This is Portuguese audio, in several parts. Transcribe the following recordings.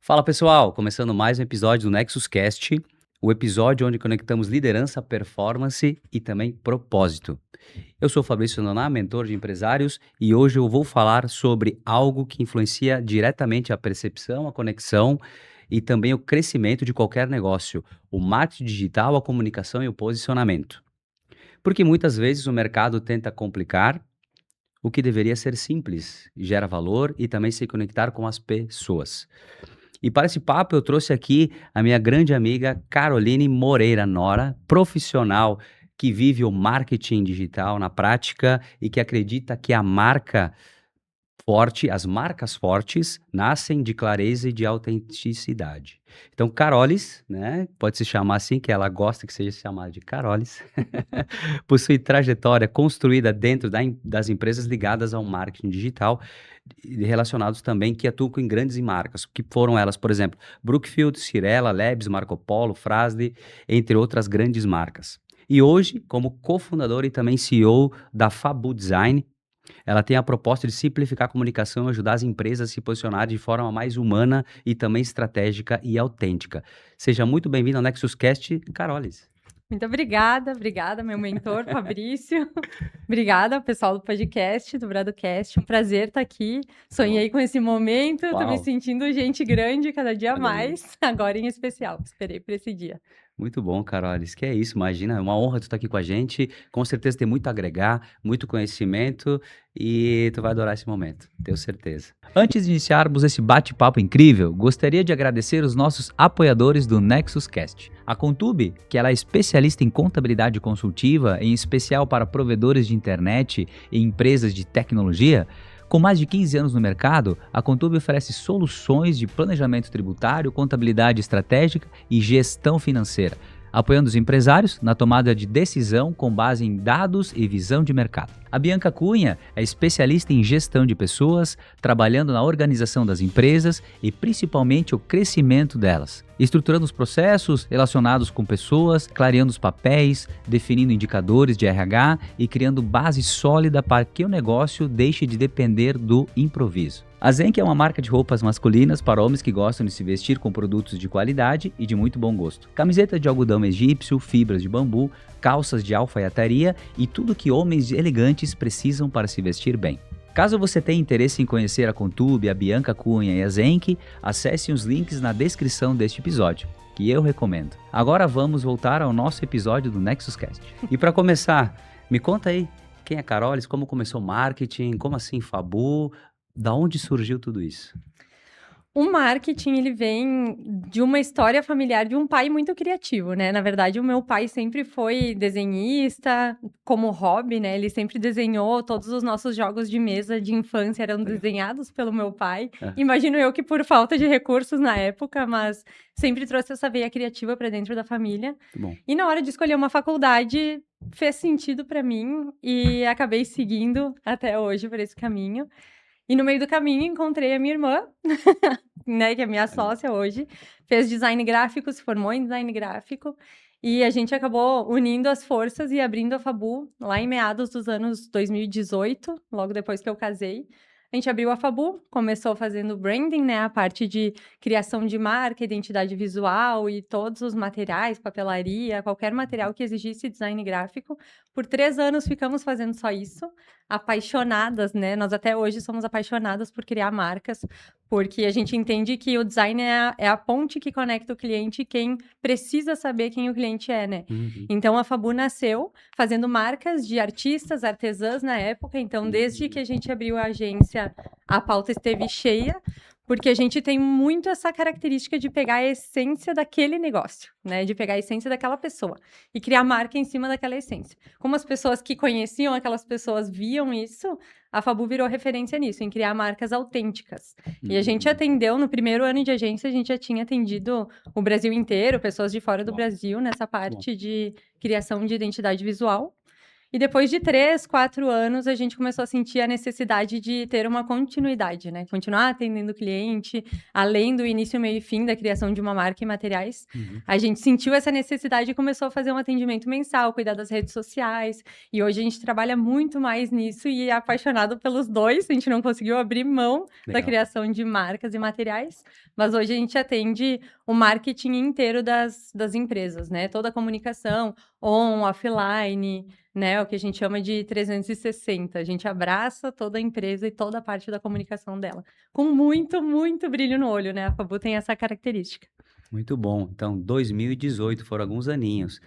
Fala pessoal, começando mais um episódio do Nexus Cast, o episódio onde conectamos liderança, performance e também propósito. Eu sou o Fabrício Noná, mentor de empresários, e hoje eu vou falar sobre algo que influencia diretamente a percepção, a conexão e também o crescimento de qualquer negócio: o marketing digital, a comunicação e o posicionamento. Porque muitas vezes o mercado tenta complicar o que deveria ser simples, gera valor e também se conectar com as pessoas. E para esse papo eu trouxe aqui a minha grande amiga Caroline Moreira Nora, profissional que vive o marketing digital na prática e que acredita que a marca forte, as marcas fortes nascem de clareza e de autenticidade. Então, Carolis, né, pode se chamar assim, que ela gosta que seja chamada de Carolis, possui trajetória construída dentro das empresas ligadas ao marketing digital e relacionados também que atuam em grandes marcas, que foram elas, por exemplo, Brookfield, Cirela, Labs, Marco Polo, Frasle, entre outras grandes marcas. E hoje, como cofundador e também CEO da Fabu Design, ela tem a proposta de simplificar a comunicação e ajudar as empresas a se posicionar de forma mais humana e também estratégica e autêntica. Seja muito bem-vindo ao Nexus Cast, Carolis. Muito obrigada, meu mentor, Fabrício. Obrigada, pessoal do podcast, do Bradocast. Um prazer estar aqui. Sonhei com esse momento, estou me Uau, sentindo gente grande cada dia olha aí. mais, agora em especial. Esperei por esse dia. Muito bom, Carolis. Que é isso, imagina, é uma honra tu estar aqui com a gente. Com certeza tem muito a agregar, muito conhecimento e tu vai adorar esse momento, tenho certeza. Antes de iniciarmos esse bate-papo incrível, gostaria de agradecer os nossos apoiadores do Nexus Cast. A Contube, que ela é especialista em contabilidade consultiva, em especial para provedores de internet e empresas de tecnologia. Com mais de 15 anos no mercado, a Contube oferece soluções de planejamento tributário, contabilidade estratégica e gestão financeira, apoiando os empresários na tomada de decisão com base em dados e visão de mercado. A Bianca Cunha é especialista em gestão de pessoas, trabalhando na organização das empresas e principalmente o crescimento delas, estruturando os processos relacionados com pessoas, clareando os papéis, definindo indicadores de RH e criando base sólida para que o negócio deixe de depender do improviso. A Zenk é uma marca de roupas masculinas para homens que gostam de se vestir com produtos de qualidade e de muito bom gosto. Camiseta de algodão egípcio, fibras de bambu, calças de alfaiataria e tudo que homens elegantes precisam para se vestir bem. Caso você tenha interesse em conhecer a Contube, a Bianca Cunha e a Zenk, acesse os links na descrição deste episódio, que eu recomendo. Agora vamos voltar ao nosso episódio do Nexus Cast. E para começar, me conta aí, quem é Carolis, como começou o marketing, como assim Fabu, da onde surgiu tudo isso? O marketing, ele vem de uma história familiar de um pai muito criativo, né? Na verdade, o meu pai sempre foi desenhista, como hobby, né? Ele sempre desenhou, todos os nossos jogos de mesa de infância eram Legal. desenhados pelo meu pai. É, Imagino eu que por falta de recursos na época, mas sempre trouxe essa veia criativa para dentro da família. muito bom. E na hora de escolher uma faculdade, fez sentido para mim e acabei seguindo até hoje por esse caminho. E no meio do caminho encontrei a minha irmã, né, que é minha Olha, sócia hoje, fez design gráfico, se formou em design gráfico, e a gente acabou unindo as forças e abrindo a Fabu lá em meados dos anos 2018, logo depois que eu casei. A gente abriu a Fabu, começou fazendo branding, né, a parte de criação de marca, identidade visual e todos os materiais, papelaria, qualquer material que exigisse design gráfico. Por 3 anos ficamos fazendo só isso, apaixonadas, né, nós até hoje somos apaixonadas por criar marcas, porque a gente entende que o design é a ponte que conecta o cliente e quem precisa saber quem o cliente é, né? uhum, Então, a Fabu nasceu fazendo marcas de artistas, artesãs na época. Então, desde que a gente abriu a agência, a pauta esteve cheia, porque a gente tem muito essa característica de pegar a essência daquele negócio, né? De pegar a essência daquela pessoa e criar marca em cima daquela essência. Como as pessoas que conheciam aquelas pessoas viam isso, a Fabu virou referência nisso, em criar marcas autênticas. E a gente uhum. atendeu, no primeiro ano de agência, a gente já tinha atendido o Brasil inteiro, pessoas de fora do Uau, Brasil, nessa muito bom. parte de criação de identidade visual. E depois de 3, 4 anos, a gente começou a sentir a necessidade de ter uma continuidade, né? Continuar atendendo o cliente, além do início, meio e fim da criação de uma marca e materiais. Uhum. A gente sentiu essa necessidade e começou a fazer um atendimento mensal, cuidar das redes sociais. E hoje a gente trabalha muito mais nisso e é apaixonado pelos dois. A gente não conseguiu abrir mão da Legal. criação de marcas e materiais, mas hoje a gente atende o marketing inteiro das empresas, né? Toda a comunicação, on, offline, né? O que a gente chama de 360. A gente abraça toda a empresa e toda a parte da comunicação dela. Com muito, muito brilho no olho, né? A Fabu tem essa característica. Muito bom. Então, 2018 foram alguns aninhos.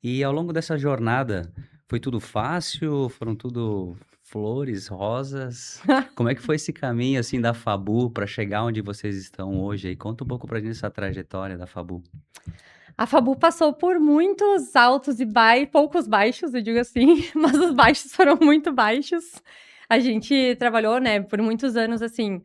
E ao longo dessa jornada, foi tudo fácil? Foram tudo flores, rosas? Como é que foi esse caminho assim da Fabu para chegar onde vocês estão hoje aí? Conta um pouco pra gente essa trajetória da Fabu. A Fabu passou por muitos altos e poucos baixos, eu digo assim, mas os baixos foram muito baixos. A gente trabalhou, né, por muitos anos, assim,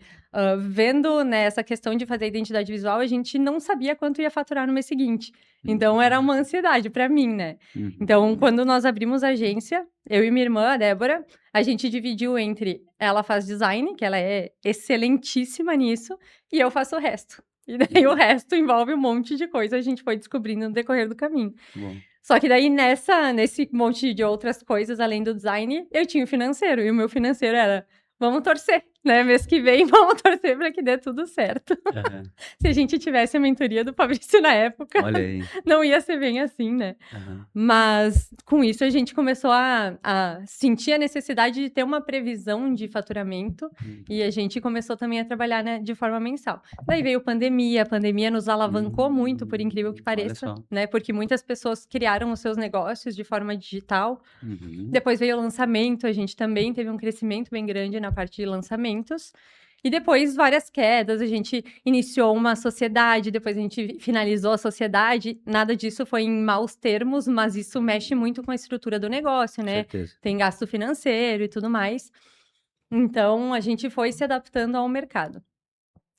vendo, né, essa questão de fazer identidade visual, a gente não sabia quanto ia faturar no mês seguinte. Então, era uma ansiedade para mim, né? Uhum. Então, quando nós abrimos a agência, eu e minha irmã, a Débora, a gente dividiu entre ela faz design, que ela é excelentíssima nisso, e eu faço o resto. E daí o resto envolve um monte de coisa, a gente foi descobrindo no decorrer do caminho. Bom. Só que daí nesse monte de outras coisas, além do design, eu tinha o financeiro. E o meu financeiro era, vamos torcer, né? Mês que vem, vamos torcer para que dê tudo certo. Aham. Se a gente tivesse a mentoria do Fabrício na época, Olha aí. não ia ser bem assim, né? Aham. Mas com isso a gente começou a sentir a necessidade de ter uma previsão de faturamento e a gente começou também a trabalhar, né, de forma mensal. Daí veio a pandemia nos alavancou muito, por incrível que Olha pareça, só. né? Porque muitas pessoas criaram os seus negócios de forma digital. Uhum. Depois veio o lançamento, a gente também teve um crescimento bem grande na parte de lançamentos. E depois várias quedas, a gente iniciou uma sociedade, depois a gente finalizou a sociedade. Nada disso foi em maus termos, mas isso mexe muito com a estrutura do negócio, né? Certeza. Tem gasto financeiro e tudo mais. Então, a gente foi se adaptando ao mercado.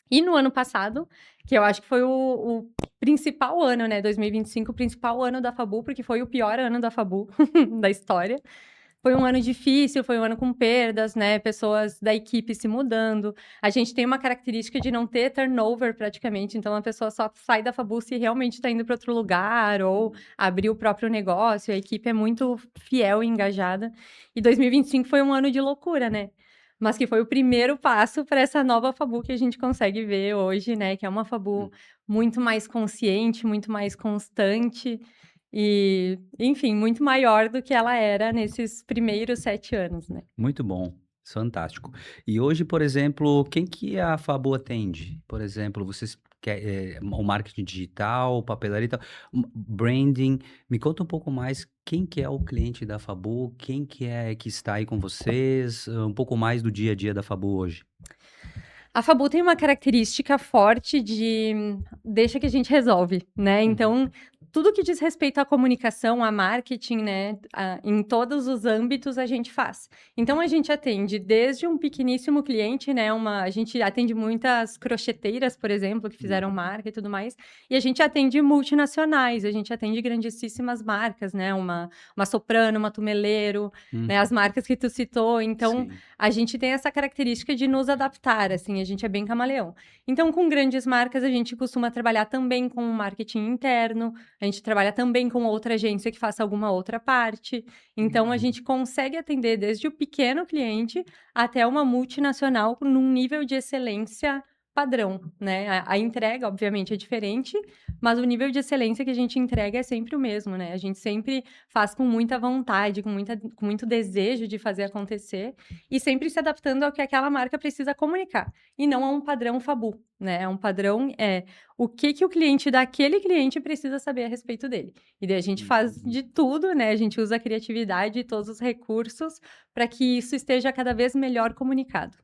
E no ano passado, que eu acho que foi o principal ano, né? 2025, o principal ano da Fabu, porque foi o pior ano da Fabu, da história. Foi um ano difícil, foi um ano com perdas, né? Pessoas da equipe se mudando. A gente tem uma característica de não ter turnover praticamente, então a pessoa só sai da Fabu se realmente está indo para outro lugar ou abrir o próprio negócio. A equipe é muito fiel e engajada. E 2025 foi um ano de loucura, né? Mas que foi o primeiro passo para essa nova Fabu que a gente consegue ver hoje, né? Que é uma Fabu muito mais consciente, muito mais constante. E, enfim, muito maior do que ela era nesses primeiros 7 anos, né. Muito bom, fantástico. E hoje, por exemplo, quem que a Fabu atende? Por exemplo, vocês o marketing digital, papelaria e tal, branding. Me conta um pouco mais quem que é o cliente da Fabu, quem que é que está aí com vocês, um pouco mais do dia a dia da Fabu hoje. A Fabu tem uma característica forte de deixa que a gente resolve, né, Uhum. então, tudo que diz respeito à comunicação, a marketing, né, em todos os âmbitos a gente faz. Então a gente atende desde um pequeníssimo cliente, né, a gente atende muitas crocheteiras, por exemplo, que fizeram marca e tudo mais, e a gente atende multinacionais, a gente atende grandíssimas marcas, né, uma Soprano, uma Tumeleiro, né, as marcas que tu citou, então Sim. a gente tem essa característica de nos adaptar, assim, a gente é bem camaleão. Então, com grandes marcas, a gente costuma trabalhar também com o marketing interno, a gente trabalha também com outra agência que faça alguma outra parte. Então, a gente consegue atender desde o pequeno cliente até uma multinacional num nível de excelência padrão, né? A entrega, obviamente, é diferente, mas o nível de excelência que a gente entrega é sempre o mesmo, né? A gente sempre faz com muita vontade, com muito desejo de fazer acontecer e sempre se adaptando ao que aquela marca precisa comunicar e não a um padrão Fabu, né? É um padrão o que o cliente daquele cliente precisa saber a respeito dele. E daí a gente faz de tudo, né? A gente usa a criatividade e todos os recursos para que isso esteja cada vez melhor comunicado.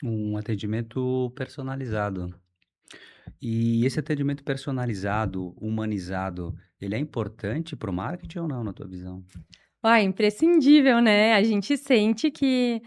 Um atendimento personalizado. E esse atendimento personalizado, humanizado, ele é importante para o marketing ou não, na tua visão? Ah, imprescindível, né? A gente sente que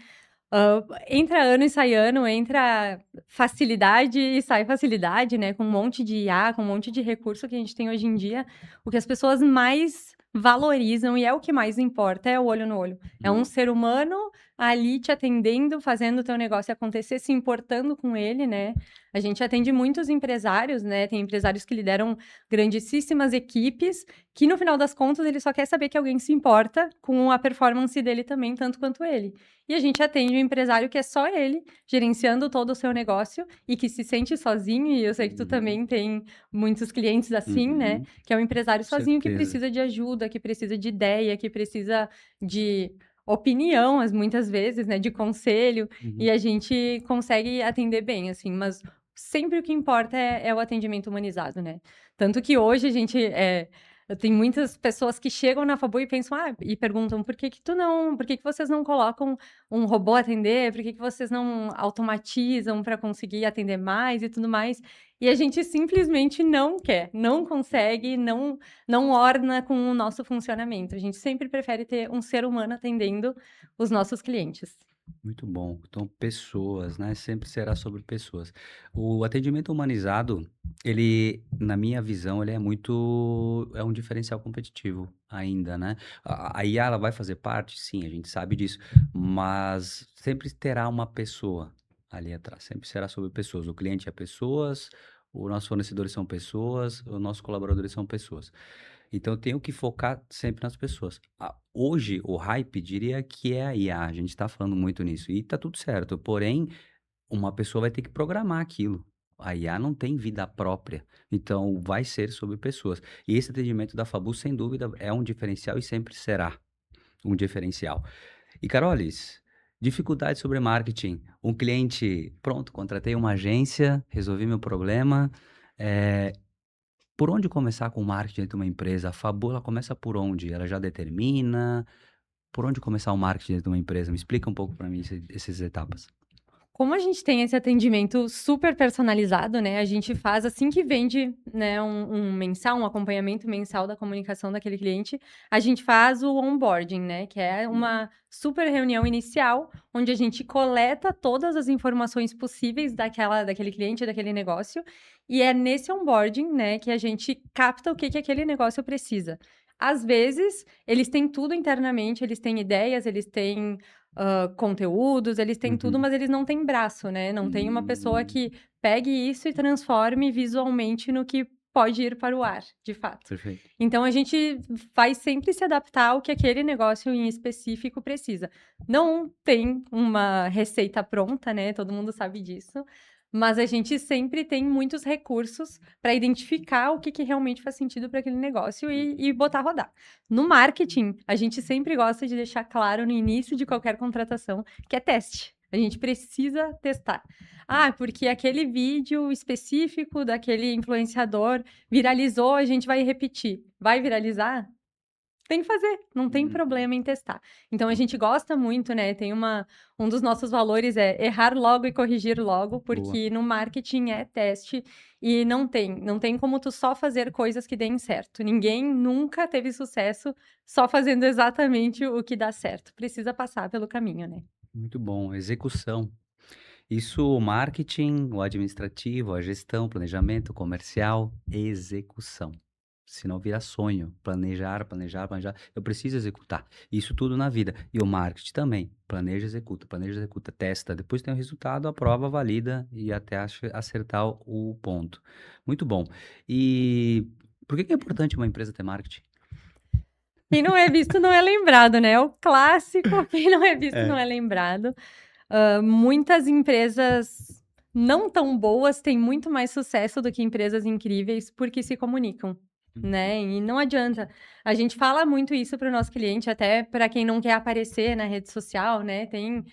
entra ano e sai ano, entra facilidade e sai facilidade, né? Com um monte de IA, com um monte de recurso que a gente tem hoje em dia. O que as pessoas mais valorizam e é o que mais importa, é o olho no olho. É um ser humano ali te atendendo, fazendo o teu negócio acontecer, se importando com ele, né? A gente atende muitos empresários, né? Tem empresários que lideram grandíssimas equipes, que no final das contas ele só quer saber que alguém se importa com a performance dele também, tanto quanto ele. E a gente atende um empresário que é só ele, gerenciando todo o seu negócio e que se sente sozinho, e eu sei que tu Uhum, também tem muitos clientes assim, né? uhum, Que é um empresário com sozinho que certeza. precisa de ajuda, que precisa de ideia, que precisa de opinião, muitas vezes, né, de conselho, e Uhum. a gente consegue atender bem, assim, mas sempre o que importa é o atendimento humanizado, né? Tanto que hoje a gente eu tenho muitas pessoas que chegam na Fabu e pensam, e perguntam por que que vocês não colocam um robô atender, por que que vocês não automatizam para conseguir atender mais e tudo mais? E a gente simplesmente não quer, não consegue, não orna com o nosso funcionamento. A gente sempre prefere ter um ser humano atendendo os nossos clientes. Muito bom. Então, pessoas, né? Sempre será sobre pessoas. O atendimento humanizado, ele, na minha visão, ele é um diferencial competitivo ainda, né? A IA, ela vai fazer parte? Sim, a gente sabe disso. Mas sempre terá uma pessoa ali atrás. Sempre será sobre pessoas. O cliente é pessoas, os nossos fornecedores são pessoas, os nossos colaboradores são pessoas. Então eu tenho que focar sempre nas pessoas. Hoje, o hype diria que é a IA, a gente está falando muito nisso, e tá tudo certo. Porém, uma pessoa vai ter que programar aquilo. A IA não tem vida própria, então vai ser sobre pessoas. E esse atendimento da Fabu, sem dúvida, é um diferencial e sempre será um diferencial. E Carolis, dificuldades sobre marketing. Um cliente, pronto, contratei uma agência, resolvi meu problema. eh, por onde começar com o marketing dentro de uma empresa? A Fabu, ela começa por onde? Ela já determina? Por onde começar o marketing dentro de uma empresa? Me explica um pouco para mim essas etapas. Como a gente tem esse atendimento super personalizado, né, a gente faz assim que vende, né, um acompanhamento mensal da comunicação daquele cliente, a gente faz o onboarding, né, que é uma super reunião inicial, onde a gente coleta todas as informações possíveis daquele cliente, daquele negócio, e é nesse onboarding, né, que a gente capta o que que aquele negócio precisa. Às vezes, eles têm tudo internamente, eles têm ideias, eles têm conteúdos, eles têm tudo, Uhum. mas eles não têm braço, né, não tem uma pessoa Hum, que pegue isso e transforme visualmente no que pode ir para o ar, de fato. perfeito. Então a gente vai sempre se adaptar ao que aquele negócio em específico precisa. Não tem uma receita pronta, né, todo mundo sabe disso, mas a gente sempre tem muitos recursos para identificar o que que realmente faz sentido para aquele negócio e botar a rodar. No marketing, a gente sempre gosta de deixar claro no início de qualquer contratação que é teste. A gente precisa testar. Porque aquele vídeo específico daquele influenciador viralizou, a gente vai repetir. Vai viralizar? Tem que fazer, não tem Uhum. problema em testar. Então a gente gosta muito, né? Um dos nossos valores é errar logo e corrigir logo, Boa. porque no marketing é teste e não tem como tu só fazer coisas que deem certo. Ninguém nunca teve sucesso só fazendo exatamente o que dá certo. Precisa passar pelo caminho, né? Muito bom. Execução. Isso, o marketing, o administrativo, a gestão, planejamento, comercial, execução. Senão vira sonho. Planejar, planejar, planejar. Eu preciso executar. Isso tudo na vida. E o marketing também. Planeja, executa, testa. Depois tem o resultado, aprova, valida e até acertar o ponto. Muito bom. E por que que é importante uma empresa ter marketing? Quem não é visto não é lembrado, né? É o clássico, quem não é visto não É. é lembrado. Muitas empresas não tão boas têm muito mais sucesso do que empresas incríveis porque se comunicam, Uhum. né? E não adianta. A gente fala muito isso para o nosso cliente, até para quem não quer aparecer na rede social, né? Tem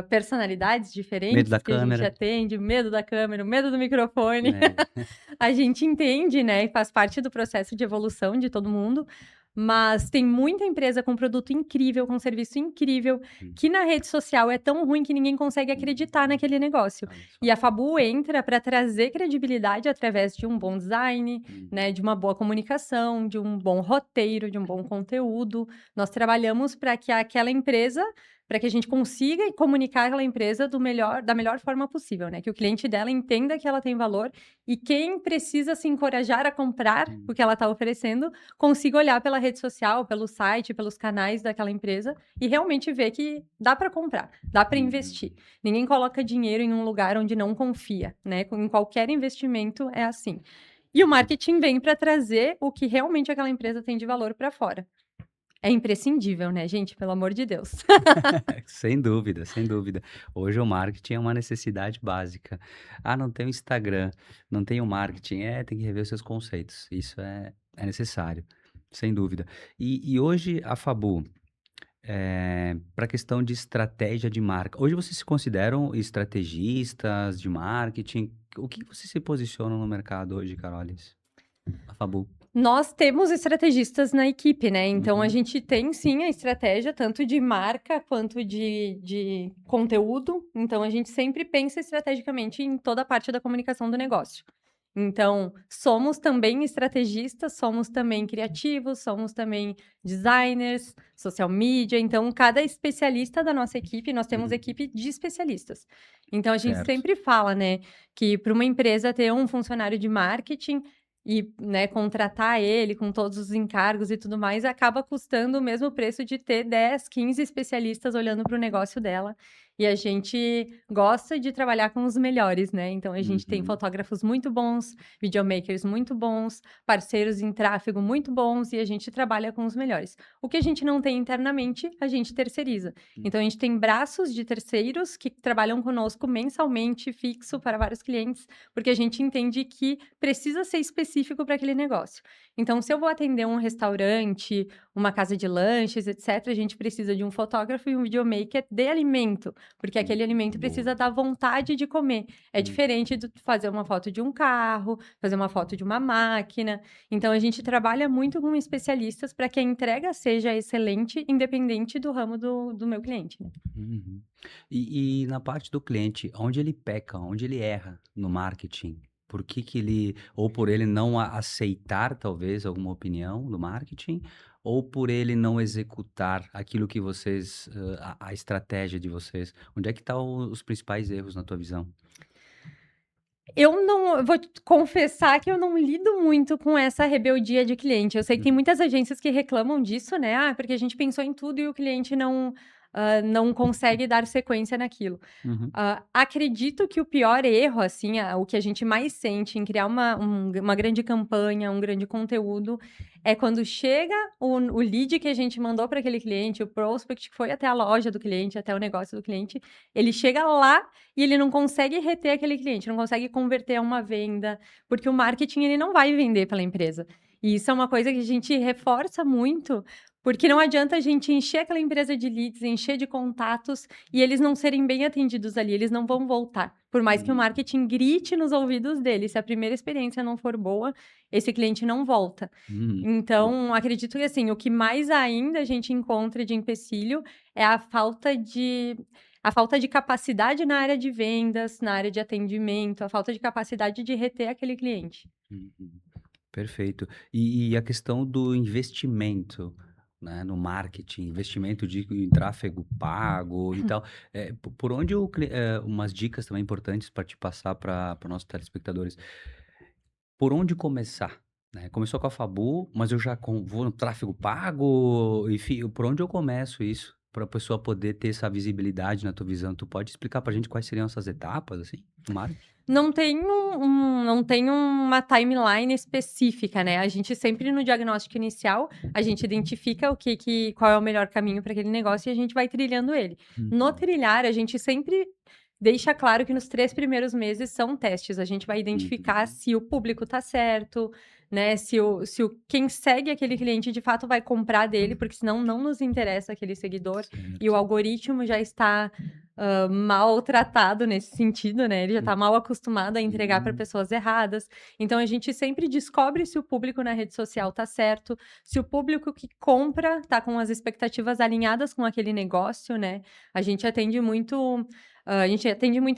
personalidades Medo diferentes da que a gente câmera. atende, medo da câmera, medo do microfone. É. A gente entende, né, e faz parte do processo de evolução de todo mundo, mas tem muita empresa com produto incrível, com serviço incrível, Hum, que na rede social é tão ruim que ninguém consegue acreditar hum, naquele negócio. olha só. E a Fabu entra para trazer credibilidade através de um bom design, Uhum. né, de uma boa comunicação, de um bom roteiro, de um bom conteúdo. Nós trabalhamos para que aquela empresa para que a gente consiga comunicar aquela empresa da melhor forma possível, né? Que o cliente dela entenda que ela tem valor e quem precisa se encorajar a comprar o que ela está oferecendo, consiga olhar pela rede social, pelo site, pelos canais daquela empresa e realmente ver que dá para comprar, dá para investir. Ninguém coloca dinheiro em um lugar onde não confia, né? Em qualquer investimento é assim. E o marketing vem para trazer o que realmente aquela empresa tem de valor para fora. É imprescindível, né, gente? Pelo amor de Deus. Sem dúvida, sem dúvida. Hoje o marketing é uma necessidade básica. Ah, não tem o Instagram, não tem o marketing. Tem que rever os seus conceitos. Isso é necessário, sem dúvida. E hoje a Fabu, para a questão de estratégia de marca, hoje vocês se consideram estrategistas de marketing? O que vocês se posicionam no mercado hoje, Carolis? A Fabu. Nós temos estrategistas na equipe, né? Então, a Uhum. gente tem sim a estratégia, tanto de marca quanto de conteúdo. Então, a gente sempre pensa estrategicamente em toda a parte da comunicação do negócio. Então, somos também estrategistas, somos também criativos, somos também designers, social media. Então, cada especialista da nossa equipe, nós temos Uhum. equipe de especialistas. Então, a gente Certo. sempre fala, né, que para uma empresa ter um funcionário de marketing e, né, contratar ele com todos os encargos e tudo mais, acaba custando o mesmo preço de ter 10, 15 especialistas olhando para o negócio dela. E a gente gosta de trabalhar com os melhores, né? Então, a gente tem Uhum. fotógrafos muito bons, videomakers muito bons, parceiros em tráfego muito bons, e a gente trabalha com os melhores. O que a gente não tem internamente, a gente terceiriza. Então, a gente tem braços de terceiros que trabalham conosco mensalmente, fixo para vários clientes, porque a gente entende que precisa ser específico para aquele negócio. Então, se eu vou atender um restaurante, uma casa de lanches, etc., a gente precisa de um fotógrafo e um videomaker de alimento, porque aquele alimento Boa. precisa dar vontade de comer. É Hum. diferente de fazer uma foto de um carro, fazer uma foto de uma máquina. Então, a gente trabalha muito com especialistas para que a entrega seja excelente, independente do ramo do meu cliente, né? Uhum. E na parte do cliente, onde ele peca, onde ele erra no marketing? Por que que ele, ou por ele não aceitar talvez alguma opinião do marketing, ou por ele não executar aquilo que vocês, a estratégia de vocês? Onde é que estão os principais erros na tua visão? Eu vou te confessar que eu não lido muito com essa rebeldia de cliente. Eu sei que tem Uhum. muitas agências que reclamam disso, né? Ah, porque a gente pensou em tudo e o cliente não consegue dar sequência naquilo. Uhum. Acredito que o pior erro, assim, o que a gente mais sente em criar uma grande campanha, um grande conteúdo, é quando chega o lead que a gente mandou para aquele cliente, o prospect que foi até a loja do cliente, até o negócio do cliente, ele chega lá e ele não consegue reter aquele cliente, não consegue converter a uma venda, porque o marketing ele não vai vender pela empresa. E isso é uma coisa que a gente reforça muito, porque não adianta a gente encher aquela empresa de leads, encher de contatos e eles não serem bem atendidos ali, eles não vão voltar. Por mais que o Uhum. marketing grite nos ouvidos deles, se a primeira experiência não for boa, esse cliente não volta. Uhum. Boa. Então, acredito que assim, o que mais ainda a gente encontra de empecilho é a falta de capacidade na área de vendas, na área de atendimento, a falta de capacidade de reter aquele cliente. Uhum. Perfeito. E a questão do investimento, né, no marketing, investimento em tráfego pago e tal, por onde umas dicas também importantes para te passar para os nossos telespectadores. Por onde começar, né? Começou com a Fabu, mas eu já vou no tráfego pago, enfim, por onde eu começo isso, para a pessoa poder ter essa visibilidade na tua visão? Tu pode explicar pra gente quais seriam essas etapas, assim, no marketing? Não tem uma timeline específica, né? A gente sempre no diagnóstico inicial, a gente identifica qual é o melhor caminho para aquele negócio e a gente vai trilhando ele. No Uhum, trilhar, a gente sempre deixa claro que nos 3 primeiros meses são testes. A gente vai identificar uhum, se o público tá certo, né? Se quem segue aquele cliente de fato vai comprar dele, porque senão não nos interessa aquele seguidor. E o certo. algoritmo já está maltratado nesse sentido, né? Ele já Hum, está mal acostumado a entregar para hum, pessoas erradas. Então a gente sempre descobre se o público na rede social tá certo, se o público que compra tá com as expectativas alinhadas com aquele negócio, né? A gente atende muita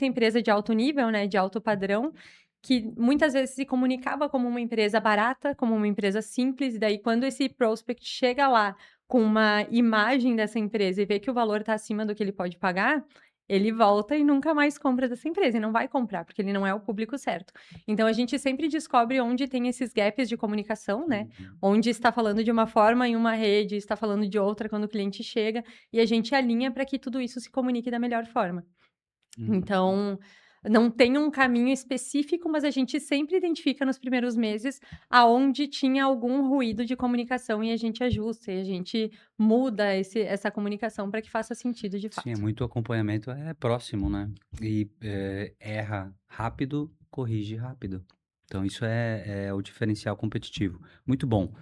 empresa de alto nível, né, de alto padrão, que muitas vezes se comunicava como uma empresa barata, como uma empresa simples, e daí quando esse prospect chega lá com uma imagem dessa empresa e vê que o valor está acima do que ele pode pagar, ele volta e nunca mais compra dessa empresa, e não vai comprar, porque ele não é o público certo. Então a gente sempre descobre onde tem esses gaps de comunicação, né? Uhum. Onde está falando de uma forma em uma rede, está falando de outra quando o cliente chega, e a gente alinha para que tudo isso se comunique da melhor forma. Uhum. Então, não tem um caminho específico, mas a gente sempre identifica nos primeiros meses aonde tinha algum ruído de comunicação e a gente ajusta, e a gente muda essa comunicação para que faça sentido de Sim, é fato. muito acompanhamento é próximo, né? E erra rápido, corrige rápido. Então isso é o diferencial competitivo. Muito bom.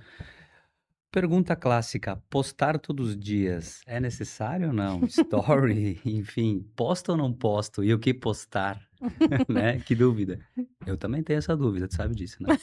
Pergunta clássica: postar todos os dias é necessário ou não? Story, enfim, posto ou não posto? E o que postar? Né? Que dúvida. Eu também tenho essa dúvida, tu sabe disso, né?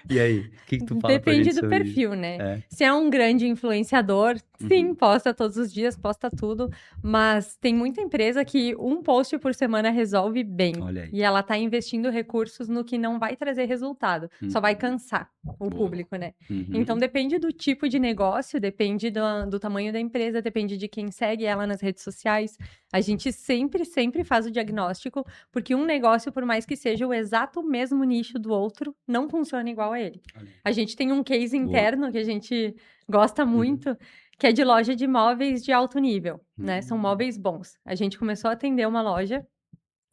E aí, o que que tu fala pra Depende gente do sobre isso? perfil, né. É. Se é um grande influenciador, sim, Uhum. posta todos os dias, posta tudo, mas tem muita empresa que um post por semana resolve bem, Olha aí. e ela tá investindo recursos no que não vai trazer resultado, só vai Uhum. cansar o Boa. público, né. Então Uhum. depende do tipo de negócio, depende do tamanho da empresa, depende de quem segue ela nas redes sociais. A gente sempre, sempre faz o diagnóstico, porque um negócio, por mais que seja o exato mesmo nicho do outro, não funciona igual a ele. Olha aí. A gente tem um case Boa. interno que a gente gosta Uhum. muito, que é de loja de móveis de alto nível, né, são Hum. móveis bons. A gente começou a atender uma loja,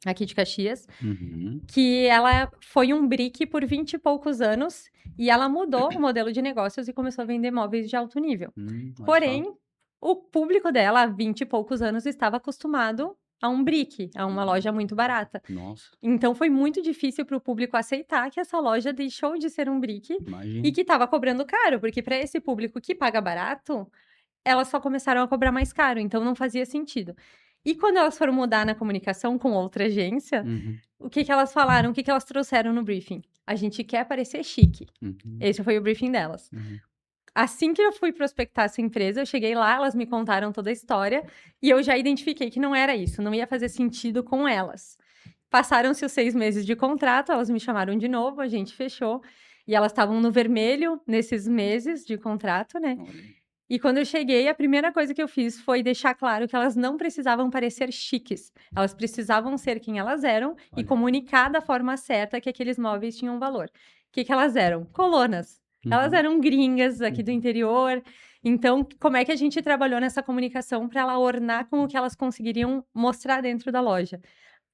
aqui de Caxias, Uhum. que ela foi um brick por 20 e poucos anos, e ela mudou o modelo de negócios e começou a vender móveis de alto nível. Olha só. Porém, o público dela, há 20 e poucos anos, estava acostumado a um brick, a uma Uhum. loja muito barata. Nossa, Então foi muito difícil para o público aceitar que essa loja deixou de ser um brick e imagino. que estava cobrando caro, porque para esse público que paga barato, elas só começaram a cobrar mais caro, então não fazia sentido. E quando elas foram mudar na comunicação com outra agência, Uhum. o que que elas falaram, o que que elas trouxeram no briefing? "A gente quer parecer chique". Uhum. Esse foi o briefing delas. Uhum. Assim que eu fui prospectar essa empresa, eu cheguei lá, elas me contaram toda a história, e eu já identifiquei que não era isso, não ia fazer sentido com elas. Passaram-se os 6 meses de contrato, elas me chamaram de novo, a gente fechou, e elas estavam no vermelho nesses meses de contrato, né. Olha aí. E quando eu cheguei, a primeira coisa que eu fiz foi deixar claro que elas não precisavam parecer chiques, elas precisavam ser quem elas eram e Olha aí. comunicar da forma certa que aqueles móveis tinham valor. O que que elas eram? Colonas. Elas Uhum. eram gringas aqui do Uhum. interior, então como é que a gente trabalhou nessa comunicação para ela ornar com o que elas conseguiriam mostrar dentro da loja?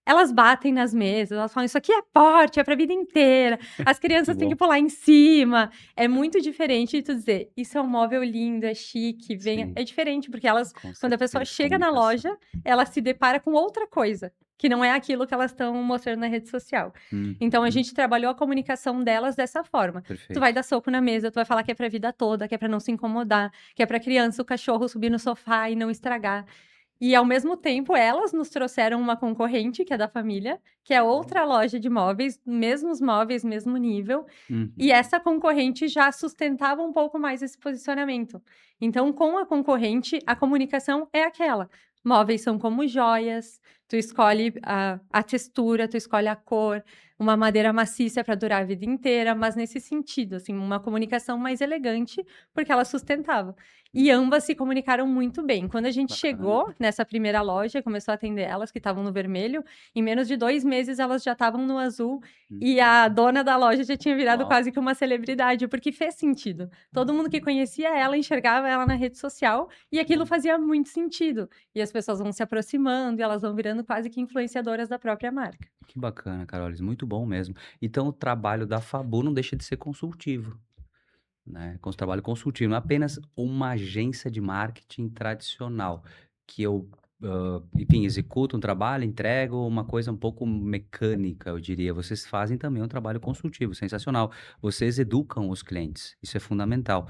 Elas batem nas mesas, elas falam: "Isso aqui é porte, é pra vida inteira, as Que crianças têm que bom. pular em cima". É muito diferente de tu dizer: "Isso é um móvel lindo, é chique, venha". Sim, É diferente, porque elas com quando a pessoa certeza, chega na comunicação. loja, ela se depara com outra coisa, que não é aquilo que elas estão mostrando na rede social. Então a Uhum. gente trabalhou a comunicação delas dessa forma. Tu vai Perfeito. dar soco na mesa, tu vai falar que é pra vida toda, que é pra não se incomodar, que é pra criança, o cachorro subir no sofá e não estragar. E ao mesmo tempo, elas nos trouxeram uma concorrente, que é da família, que é outra loja de móveis, mesmos móveis, mesmo nível, e Uhum. essa concorrente já sustentava um pouco mais esse posicionamento. Então, com a concorrente, a comunicação é aquela: móveis são como joias, tu escolhe a textura, tu escolhe a cor, uma madeira maciça para durar a vida inteira, mas nesse sentido, assim, uma comunicação mais elegante, porque ela sustentava. E ambas se comunicaram muito bem. Quando a gente Bacana. chegou nessa primeira loja, começou a atender elas, que estavam no vermelho, em menos de 2 meses elas já estavam no azul, e Uhum. a dona da loja já tinha virado Uau. quase que uma celebridade, porque fez sentido. Todo mundo que conhecia ela enxergava ela na rede social, e aquilo Bom, fazia muito sentido. E as pessoas vão se aproximando, e elas vão virando quase que influenciadoras da própria marca. que bacana, Carolis, muito bom mesmo. Então o trabalho da Fabu não deixa de ser consultivo, né, com trabalho consultivo, não é apenas uma agência de marketing tradicional, que eu, enfim, executo um trabalho, entrego uma coisa um pouco mecânica, eu diria. Vocês fazem também um trabalho consultivo, sensacional. Vocês educam os clientes, isso é fundamental.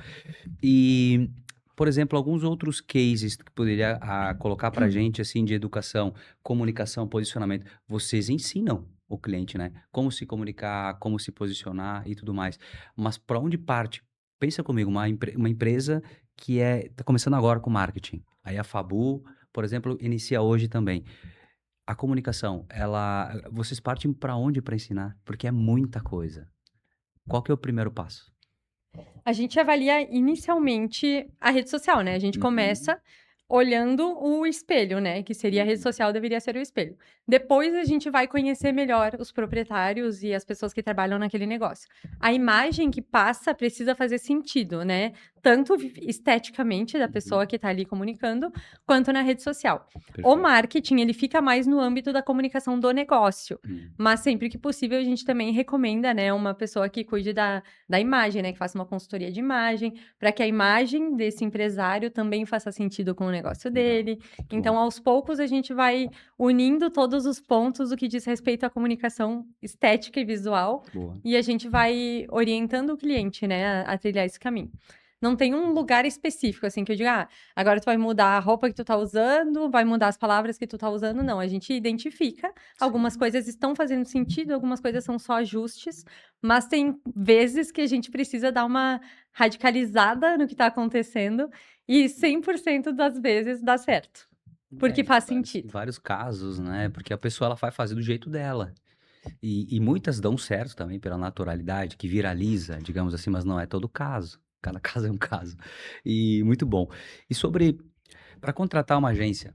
E, por exemplo, alguns outros cases que poderia, colocar pra gente, assim, de educação, comunicação, posicionamento. Vocês ensinam o cliente, né, como se comunicar, como se posicionar e tudo mais. Mas para onde parte? Pensa comigo, uma empresa que tá começando agora com marketing. Aí a Fabu, por exemplo, inicia hoje também. A comunicação, vocês partem para onde para ensinar? Porque é muita coisa. Qual que é o primeiro passo? A gente avalia inicialmente a rede social, né? A gente começa olhando o espelho, né? Que seria a rede social, deveria ser o espelho. Depois a gente vai conhecer melhor os proprietários e as pessoas que trabalham naquele negócio. A imagem que passa precisa fazer sentido, né? Tanto esteticamente da pessoa que está ali comunicando, quanto na rede social. O Perfeito. marketing, ele fica mais no âmbito da comunicação do negócio. Mas sempre que possível, a gente também recomenda, né, uma pessoa que cuide da imagem, né, que faça uma consultoria de imagem, para que a imagem desse empresário também faça sentido com o negócio dele. Então, aos poucos, a gente vai unindo todos os pontos do que diz respeito à comunicação estética e visual, Boa. e a gente vai orientando o cliente, né, a trilhar esse caminho. Não tem um lugar específico, assim, que eu diga, agora tu vai mudar a roupa que tu tá usando, vai mudar as palavras que tu tá usando, não. A gente identifica, algumas coisas estão fazendo sentido, algumas coisas são só ajustes, mas tem vezes que a gente precisa dar uma radicalizada no que tá acontecendo, e 100% das vezes dá certo, porque faz sentido. Vários casos, né? Porque a pessoa ela vai fazer do jeito dela. E muitas dão certo também pela naturalidade, que viraliza, digamos assim, mas não é todo caso. Cada caso é um caso. E muito bom. E sobre, para contratar uma agência,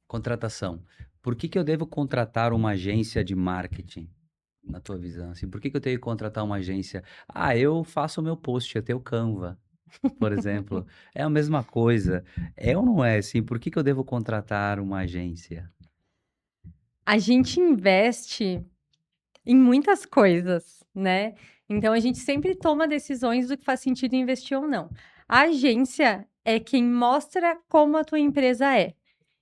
contratação, por que eu devo contratar uma agência de marketing, na tua visão? Assim, por que eu tenho que contratar uma agência? Ah, eu faço o meu post, eu tenho Canva, por exemplo. É a mesma coisa. É ou não é assim? Por que eu devo contratar uma agência? A gente investe em muitas coisas, né? Então a gente sempre toma decisões do que faz sentido investir ou não. A agência é quem mostra como a tua empresa é.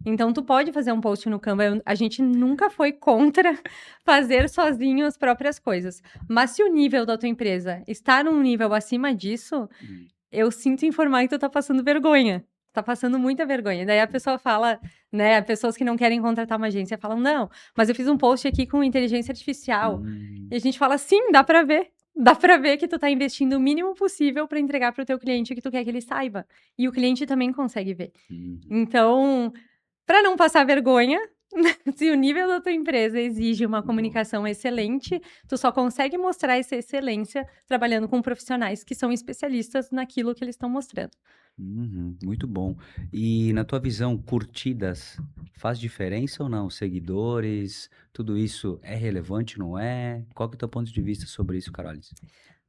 Então tu pode fazer um post no Canva, a gente nunca foi contra fazer sozinho as próprias coisas. Mas se o nível da tua empresa está num nível acima disso, Hum. eu sinto informar que tu tá passando vergonha. Tá passando muita vergonha. Daí a pessoa fala, né? Pessoas que não querem contratar uma agência falam, não, mas eu fiz um post aqui com inteligência artificial. E a gente fala, sim, dá pra ver. Dá pra ver que tu tá investindo o mínimo possível pra entregar pro teu cliente o que tu quer que ele saiba. E o cliente também consegue ver. Uhum. Então, pra não passar vergonha, se o nível da tua empresa exige uma Boa. comunicação excelente, tu só consegue mostrar essa excelência trabalhando com profissionais que são especialistas naquilo que eles estão mostrando. Uhum, muito bom. E na tua visão, curtidas faz diferença ou não? Seguidores, tudo isso é relevante, não é? Qual que é o teu ponto de vista sobre isso, Carolis?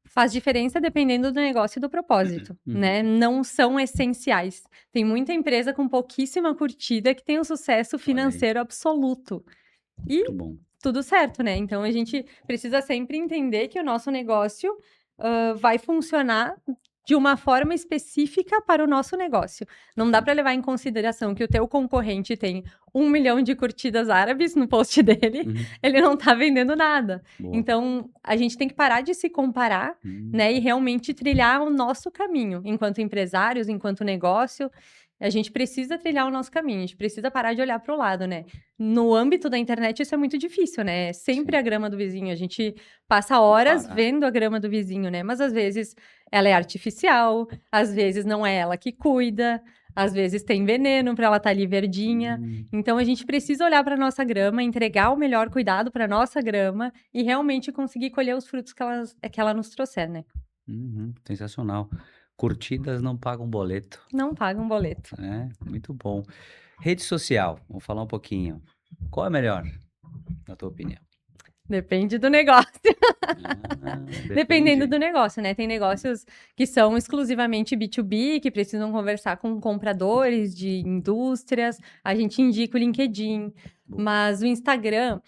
Faz diferença dependendo do negócio e do propósito, Uhum. né? Não são essenciais. Tem muita empresa com pouquíssima curtida que tem um sucesso Olha aí, financeiro absoluto. muito E bom. tudo certo, né? Então a gente precisa sempre entender que o nosso negócio vai funcionar de uma forma específica para o nosso negócio. Não dá para levar em consideração que o teu concorrente tem 1 milhão de curtidas árabes no post dele, Uhum. ele não tá vendendo nada. Boa. Então a gente tem que parar de se comparar, né, e realmente trilhar o nosso caminho enquanto empresários, enquanto negócio. A gente precisa trilhar o nosso caminho, a gente precisa parar de olhar para o lado, né? No âmbito da internet, isso é muito difícil, né? É sempre Sim, a grama do vizinho. A gente passa horas comparar. vendo a grama do vizinho, né? Mas às vezes ela é artificial, às vezes não é ela que cuida, às vezes tem veneno para ela estar ali verdinha. Hum, Então a gente precisa olhar para nossa grama, entregar o melhor cuidado para nossa grama e realmente conseguir colher os frutos que ela nos trouxer, né? sensacional. Curtidas não pagam boleto, Não paga um boleto. né? Muito bom. Rede social, vamos falar um pouquinho. Qual é melhor, na tua opinião? Depende do negócio. Dependendo Depende. do negócio, né? Tem negócios que são exclusivamente B2B, que precisam conversar com compradores de indústrias. A gente indica o LinkedIn, Boa. mas o Instagram,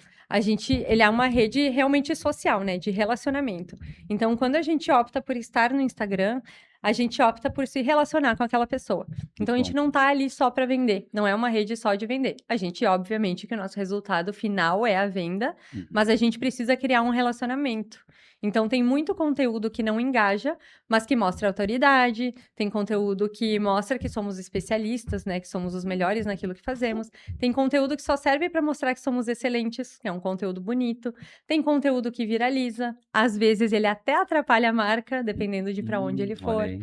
ele é uma rede realmente social, né? De relacionamento. Então, quando a gente opta por estar no Instagram, a gente opta por se relacionar com aquela pessoa. Então, a Muito gente bom. não tá ali só para vender. Não é uma rede só de vender. A gente, obviamente, que o nosso resultado final é a venda, Uhum. mas a gente precisa criar um relacionamento. Então, tem muito conteúdo que não engaja, mas que mostra autoridade, tem conteúdo que mostra que somos especialistas, né? Que somos os melhores naquilo que fazemos. Tem conteúdo que só serve para mostrar que somos excelentes, que é um conteúdo bonito. Tem conteúdo que viraliza, às vezes ele até atrapalha a marca, dependendo de para onde ele Olha for. aí.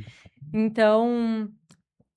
Então,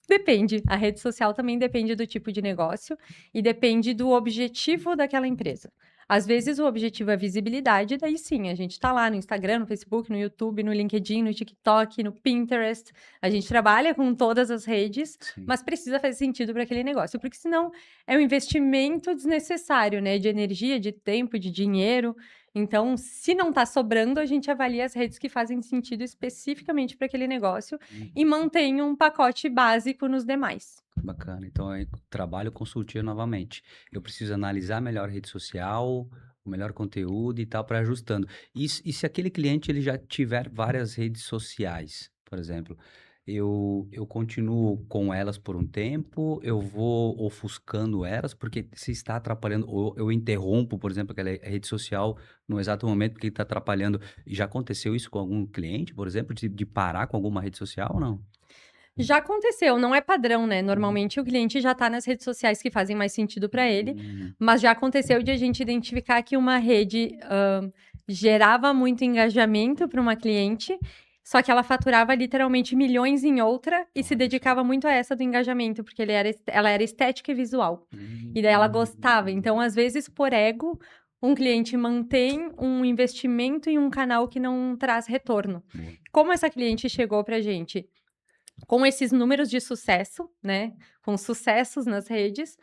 depende. A rede social também depende do tipo de negócio e depende do objetivo daquela empresa. Às vezes o objetivo é visibilidade, daí sim, a gente tá lá no Instagram, no Facebook, no YouTube, no LinkedIn, no TikTok, no Pinterest. A gente trabalha com todas as redes, Sim. mas precisa fazer sentido para aquele negócio, porque senão é um investimento desnecessário, né? De energia, de tempo, de dinheiro. Então, se não tá sobrando, a gente avalia as redes que fazem sentido especificamente para aquele negócio e mantém um pacote básico nos demais. Bacana. Então, trabalho consultivo novamente. Eu preciso analisar melhor a rede social, o melhor conteúdo e tal, para ajustando. E se aquele cliente ele já tiver várias redes sociais, por exemplo, eu continuo com elas por um tempo, eu vou ofuscando elas, porque se está atrapalhando, ou eu interrompo, por exemplo, aquela rede social no exato momento que está atrapalhando. Já aconteceu isso com algum cliente, por exemplo, de parar com alguma rede social ou não? Já aconteceu, não é padrão, né, normalmente o cliente já tá nas redes sociais que fazem mais sentido para ele, Hum, mas já aconteceu de a gente identificar que uma rede, gerava muito engajamento para uma cliente, só que ela faturava literalmente milhões em outra e se olha só. dedicava muito a essa do engajamento, porque ela era estética e visual, e daí ela gostava. Hum. Então, às vezes, por ego, um cliente mantém um investimento em um canal que não traz retorno. Boa. Como essa cliente chegou pra gente? Com esses números de sucesso, né, com sucessos nas redes,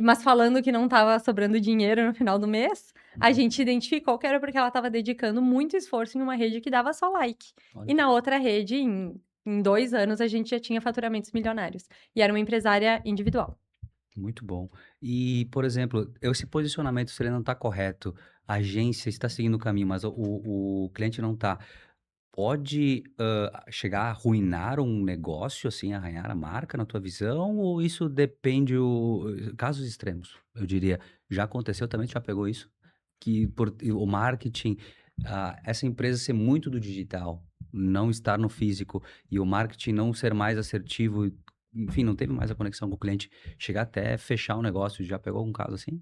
mas falando que não estava sobrando dinheiro no final do mês, a Uhum. gente identificou que era porque ela estava dedicando muito esforço em uma rede que dava só like. Olha E na só, outra rede, em 2 anos, a gente já tinha faturamentos milionários. E era uma empresária individual. muito bom. E, por exemplo, esse posicionamento, se ele não está correto, a agência está seguindo o caminho, mas o cliente não está, pode, chegar a arruinar um negócio, assim, arranhar a marca na tua visão, ou isso depende casos extremos, eu diria. Já aconteceu também, tu já pegou isso? Que o marketing, essa empresa ser muito do digital, não estar no físico, e o marketing não ser mais assertivo, enfim, não teve mais a conexão com o cliente, chegar até fechar o negócio. Já pegou algum caso assim?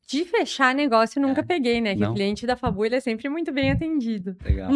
De fechar negócio, nunca É, peguei, né, que o não? cliente da Fabu, ele é sempre muito bem atendido. Legal,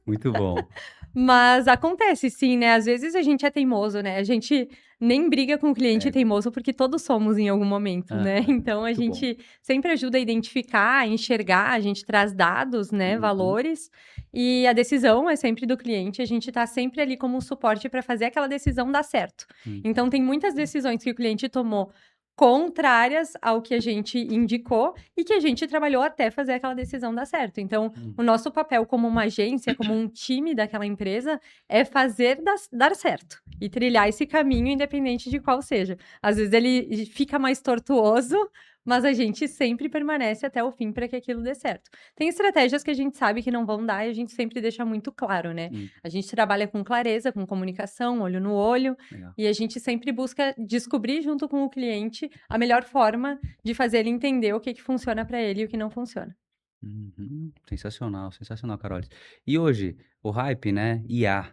muito bom. Mas acontece sim, né, às vezes a gente é teimoso, né, a gente nem briga com o cliente Ego. teimoso, porque todos somos em algum momento, né, Aham, então a muito bom. gente sempre ajuda a identificar, a enxergar, a gente traz dados, né, Uhum, valores, e a decisão é sempre do cliente, a gente tá sempre ali como um suporte para fazer aquela decisão dar certo. uhum, Então tem muitas decisões que o cliente tomou contrárias ao que a gente indicou e que a gente trabalhou até fazer aquela decisão dar certo. Então, hum. o nosso papel como uma agência, como um time daquela empresa, é fazer dar certo e trilhar esse caminho, independente de qual seja. Às vezes ele fica mais tortuoso, mas a gente sempre permanece até o fim para que aquilo dê certo. Tem estratégias que a gente sabe que não vão dar e a gente sempre deixa muito claro, né? Hum, A gente trabalha com clareza, com comunicação, olho no olho, legal. e a gente sempre busca descobrir junto com o cliente a melhor forma de fazer ele entender o que que funciona para ele e o que não funciona. Uhum. Sensacional, sensacional, Carolis. E hoje, o hype, né, IA,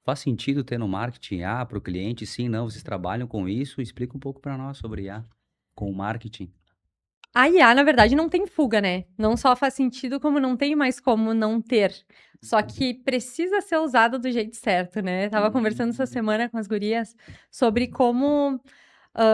faz sentido ter no marketing IA para o cliente? Sim, não, vocês trabalham com isso? Explica um pouco para nós sobre IA, com o marketing. A IA, na verdade, não tem fuga, né? Não só faz sentido, como não tem mais como não ter. Só que precisa ser usado do jeito certo, né? Tava conversando essa Hum, semana com as gurias sobre como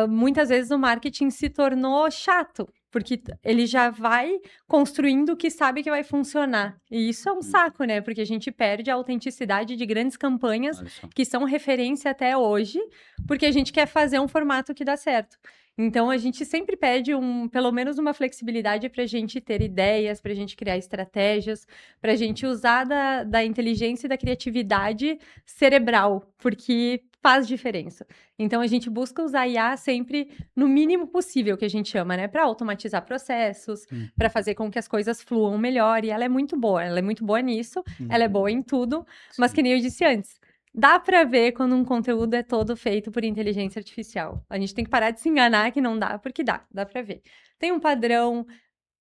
muitas vezes o marketing se tornou chato, porque ele já vai construindo o que sabe que vai funcionar. E isso é um hum, saco, né? Porque a gente perde a autenticidade de grandes campanhas olha só. que são referência até hoje, porque a gente quer fazer um formato que dá certo. Então, a gente sempre pede pelo menos uma flexibilidade para a gente ter ideias, para a gente criar estratégias, para a gente usar da inteligência e da criatividade cerebral, porque faz diferença. Então, a gente busca usar IA sempre no mínimo possível, que a gente chama, né? Para automatizar processos, para Uhum, fazer com que as coisas fluam melhor. E ela é muito boa, ela é muito boa nisso, ela é boa uhum, em tudo, mas que sim. nem eu disse antes. Dá para ver quando um conteúdo é todo feito por inteligência artificial. A gente tem que parar de se enganar que não dá, porque dá para ver. Tem um padrão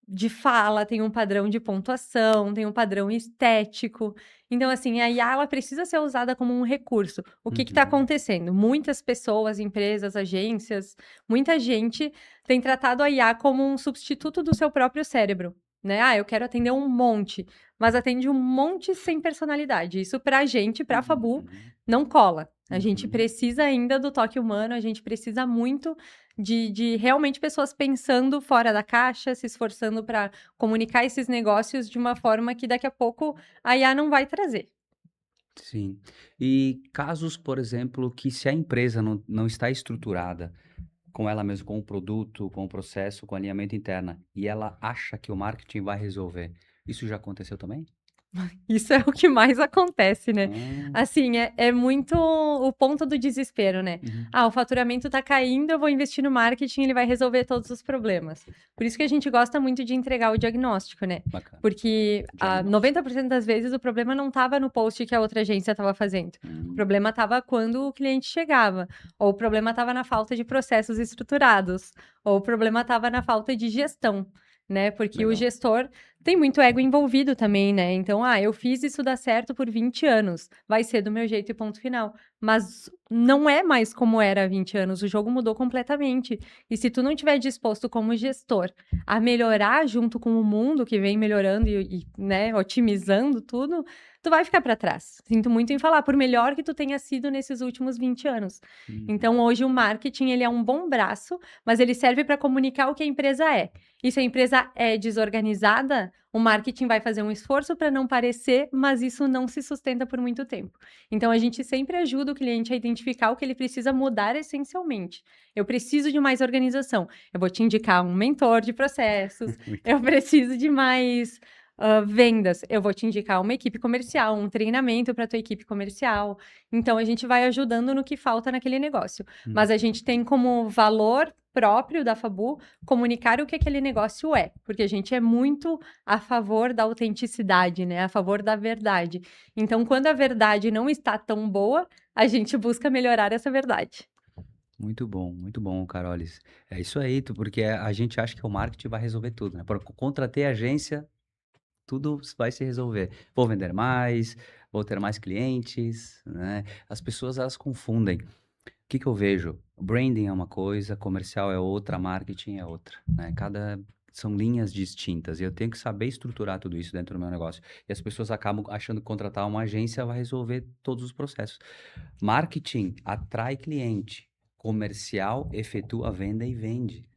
de fala, tem um padrão de pontuação, tem um padrão estético. Então, assim, a IA ela precisa ser usada como um recurso. O que está Uhum, acontecendo? Muitas pessoas, empresas, agências, muita gente tem tratado a IA como um substituto do seu próprio cérebro. né? Ah, eu quero atender um monte, mas atende um monte sem personalidade. Isso pra gente, pra Fabu, Uhum, não cola. A gente uhum. precisa ainda do toque humano, a gente precisa muito de realmente pessoas pensando fora da caixa, se esforçando para comunicar esses negócios de uma forma que daqui a pouco a IA não vai trazer. Sim. E casos, por exemplo, que se a empresa não está estruturada com ela mesma, com o produto, com o processo, com o alinhamento interna, e ela acha que o marketing vai resolver, isso já aconteceu também? Isso é o que mais acontece, né. Ah, Assim, é muito o ponto do desespero, né. uhum, "Ah, o faturamento tá caindo, eu vou investir no marketing, ele vai resolver todos os problemas". Por isso que a gente gosta muito de entregar o diagnóstico, né, bacana. porque, Diagnóstico. 90% das vezes o problema não estava no post que a outra agência estava fazendo, o Hum, problema estava quando o cliente chegava, ou o problema estava na falta de processos estruturados, ou o problema estava na falta de gestão, né, porque o legal. gestor tem muito ego envolvido também, né, então: "Ah, eu fiz isso dar certo por 20 anos, vai ser do meu jeito e ponto final". Mas não é mais como era há 20 anos, o jogo mudou completamente. E se tu não estiver disposto como gestor a melhorar junto com o mundo que vem melhorando né, otimizando tudo, tu vai ficar para trás. Sinto muito em falar, por melhor que tu tenha sido nesses últimos 20 anos. Uhum. Então hoje o marketing, ele é um bom braço, mas ele serve para comunicar o que a empresa é. E se a empresa é desorganizada, o marketing vai fazer um esforço para não parecer, mas isso não se sustenta por muito tempo. Então, a gente sempre ajuda o cliente a identificar o que ele precisa mudar essencialmente. Eu preciso de mais organização. Eu vou te indicar um mentor de processos. Muito Eu bom. preciso de mais vendas. Eu vou te indicar uma equipe comercial, um treinamento para a tua equipe comercial. Então, a gente vai ajudando no que falta naquele negócio. Hum, Mas a gente tem como valor próprio da Fabu comunicar o que aquele negócio é, porque a gente é muito a favor da autenticidade, né, a favor da verdade. Então, quando a verdade não está tão boa, a gente busca melhorar essa verdade. muito bom, Carolis. É isso aí, porque a gente acha que o marketing vai resolver tudo, né? Para contratei agência, tudo vai se resolver. Vou vender mais, vou ter mais clientes, né? As pessoas elas confundem. O que que eu vejo? Branding é uma coisa, comercial é outra, marketing é outra, né? Cada são linhas distintas e eu tenho que saber estruturar tudo isso dentro do meu negócio. E as pessoas acabam achando que contratar uma agência vai resolver todos os processos. Marketing atrai cliente, comercial efetua a venda e vende.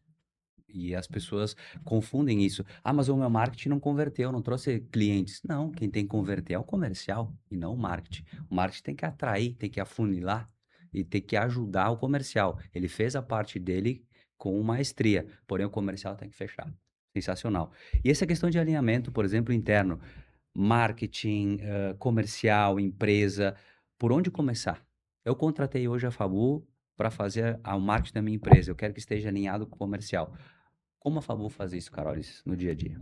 E as pessoas confundem isso. Ah, mas o meu marketing não converteu, não trouxe clientes. Não, quem tem que converter é o comercial e não o marketing. O marketing tem que atrair, tem que afunilar e tem que ajudar o comercial. Ele fez a parte dele com maestria, porém o comercial tem que fechar. Sensacional. E essa questão de alinhamento, por exemplo, interno, marketing, comercial, empresa, por onde começar? Eu contratei hoje a Fabu para fazer o marketing da minha empresa. Eu quero que esteja alinhado com o comercial. Como a Fabu faz isso, Carolis, no dia a dia?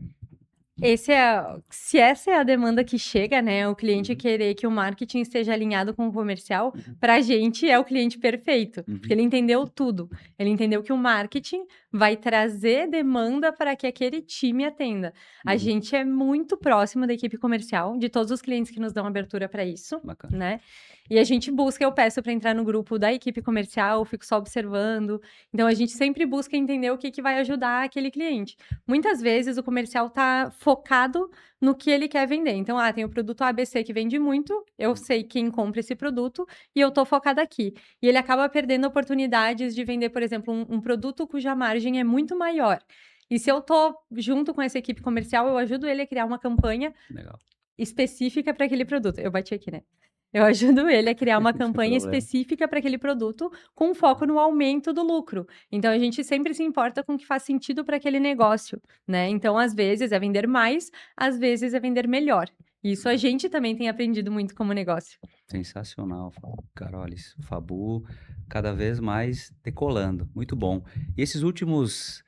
Se essa é a demanda que chega, né, o cliente Uhum, querer que o marketing esteja alinhado com o comercial, uhum, para a gente é o cliente perfeito, porque uhum, ele entendeu tudo. Ele entendeu que o marketing vai trazer demanda para que aquele time atenda. A uhum. gente é muito próximo da equipe comercial, de todos os clientes que nos dão abertura para isso, Bacana. né? E a gente busca, eu peço para entrar no grupo da equipe comercial, eu fico só observando. Então a gente sempre busca entender o que que vai ajudar aquele cliente. Muitas vezes o comercial tá focado no que ele quer vender. Então, tem o produto ABC que vende muito, eu sei quem compra esse produto e eu tô focada aqui. E ele acaba perdendo oportunidades de vender, por exemplo, um produto cuja margem é muito maior. E se eu tô junto com essa equipe comercial, eu ajudo ele a criar uma campanha Legal. específica para aquele produto. Eu bati aqui, né? Eu ajudo ele a criar uma Sem campanha problema. específica para aquele produto, com foco no aumento do lucro. Então a gente sempre se importa com o que faz sentido para aquele negócio, né? Então, às vezes é vender mais, às vezes é vender melhor. Isso a gente também tem aprendido muito como negócio. Sensacional, Carolis. Fabu cada vez mais decolando. Muito bom. E esses últimos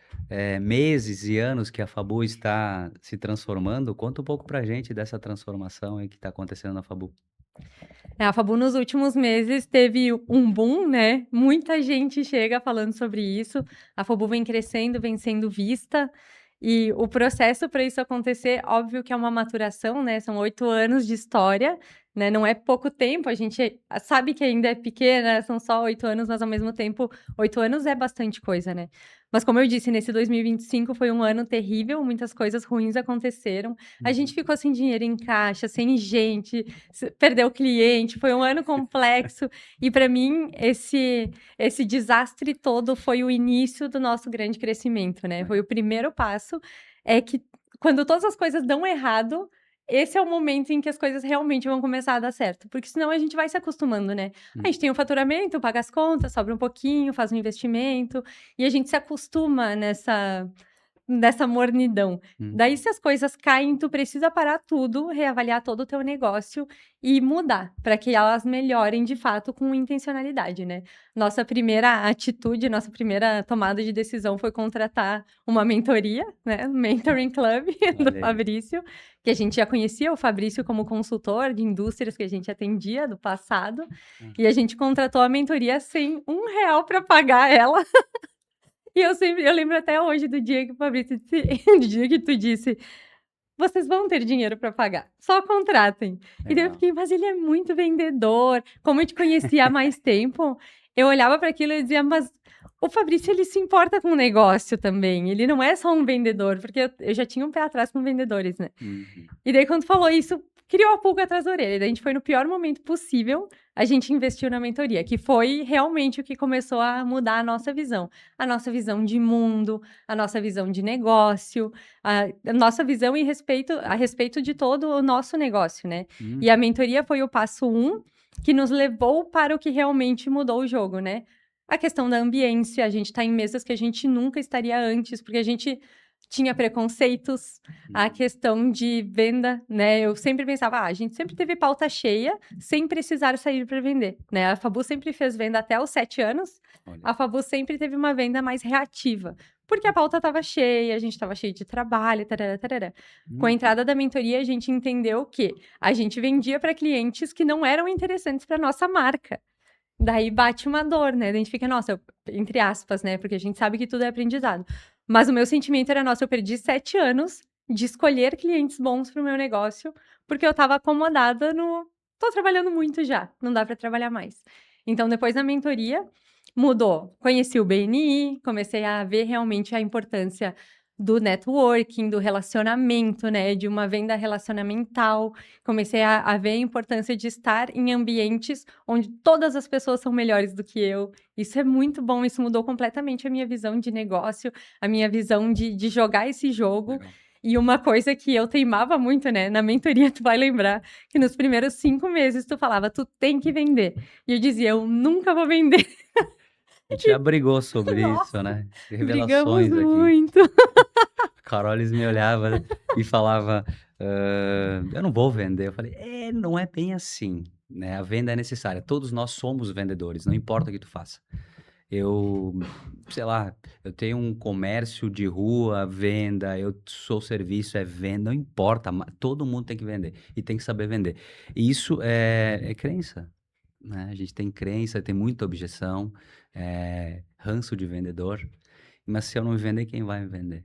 meses e anos que a Fabu está se transformando, conta um pouco pra gente dessa transformação aí que está acontecendo na Fabu. A Fabu nos últimos meses teve um boom, né? Muita gente chega falando sobre isso. A Fabu vem crescendo, vem sendo vista. E o processo para isso acontecer, óbvio que é uma maturação, né? São 8 anos de história, né? Não é pouco tempo, a gente sabe que ainda é pequena, são só 8 anos, mas ao mesmo tempo, 8 anos é bastante coisa, né? Mas como eu disse, nesse 2025 foi um ano terrível, muitas coisas ruins aconteceram. A gente ficou sem dinheiro em caixa, sem gente, perdeu cliente, foi um ano complexo. E para mim, esse desastre todo foi o início do nosso grande crescimento, né? Foi o primeiro passo, é que quando todas as coisas dão errado, esse é o momento em que as coisas realmente vão começar a dar certo. Porque senão a gente vai se acostumando, né? A gente tem um faturamento, paga as contas, sobra um pouquinho, faz um investimento, e a gente se acostuma nessa mornidão. Daí, se as coisas caem, tu precisa parar tudo, reavaliar todo o teu negócio e mudar, para que elas melhorem de fato com intencionalidade, né? Nossa primeira atitude, nossa primeira tomada de decisão foi contratar uma mentoria, né? Mentoring Club do Olha aí. Fabrício, que a gente já conhecia o Fabrício como consultor de indústrias que a gente atendia do passado, e a gente contratou a mentoria sem R$ 1 para pagar ela. E eu lembro até hoje do dia que o Fabrício disse, do dia que tu disse, vocês vão ter dinheiro para pagar, só contratem. E daí eu Legal. fiquei, mas ele é muito vendedor. Como eu te conhecia há mais tempo, eu olhava para aquilo e dizia, mas o Fabrício, ele se importa com o negócio também. Ele não é só um vendedor, porque eu já tinha um pé atrás com vendedores, né? E daí, quando falou isso, criou a pulga atrás da orelha. Daí a gente foi no pior momento possível, a gente investiu na mentoria, que foi realmente o que começou a mudar a nossa visão. A nossa visão de mundo, a nossa visão de negócio, a nossa visão a respeito de todo o nosso negócio, né? E a mentoria foi o passo 1, que nos levou para o que realmente mudou o jogo, né? A questão da ambiência, a gente tá em mesas que a gente nunca estaria antes, porque a gente tinha preconceitos, a questão de venda, né? Eu sempre pensava, a gente sempre teve pauta cheia, sem precisar sair para vender, né? A Fabu sempre fez venda até os 7 anos, Olha. a Fabu sempre teve uma venda mais reativa, porque a pauta estava cheia, a gente estava cheio de trabalho, tarará, tarará. Com a entrada da mentoria, a gente entendeu que a gente vendia para clientes que não eram interessantes para nossa marca. Daí bate uma dor, né? A gente fica, nossa, entre aspas, né? Porque a gente sabe que tudo é aprendizado. Mas o meu sentimento era, nossa, eu perdi 7 anos de escolher clientes bons para o meu negócio, porque eu estava acomodada no. Tô trabalhando muito já, não dá para trabalhar mais. Então, depois da mentoria, mudou. Conheci o BNI, comecei a ver realmente a importância do networking, do relacionamento, né? De uma venda relacionamental. Comecei a ver a importância de estar em ambientes onde todas as pessoas são melhores do que eu. Isso é muito bom, isso mudou completamente a minha visão de negócio, a minha visão de jogar esse jogo. Legal. E uma coisa que eu teimava muito, né? Na mentoria, tu vai lembrar que nos primeiros 5 meses tu falava, tu tem que vender. E eu dizia, eu nunca vou vender. A gente já brigou sobre Nossa, isso, né? brigamos Revelações aqui. muito. Carolis me olhava e falava, eu não vou vender. Eu falei, não é bem assim, né? A venda é necessária. Todos nós somos vendedores, não importa o que tu faça. Eu, sei lá, eu tenho um comércio de rua, venda, eu sou serviço, é venda, não importa, todo mundo tem que vender e tem que saber vender. E isso é crença, né? A gente tem crença, tem muita objeção, ranço de vendedor, mas se eu não me vender, quem vai me vender?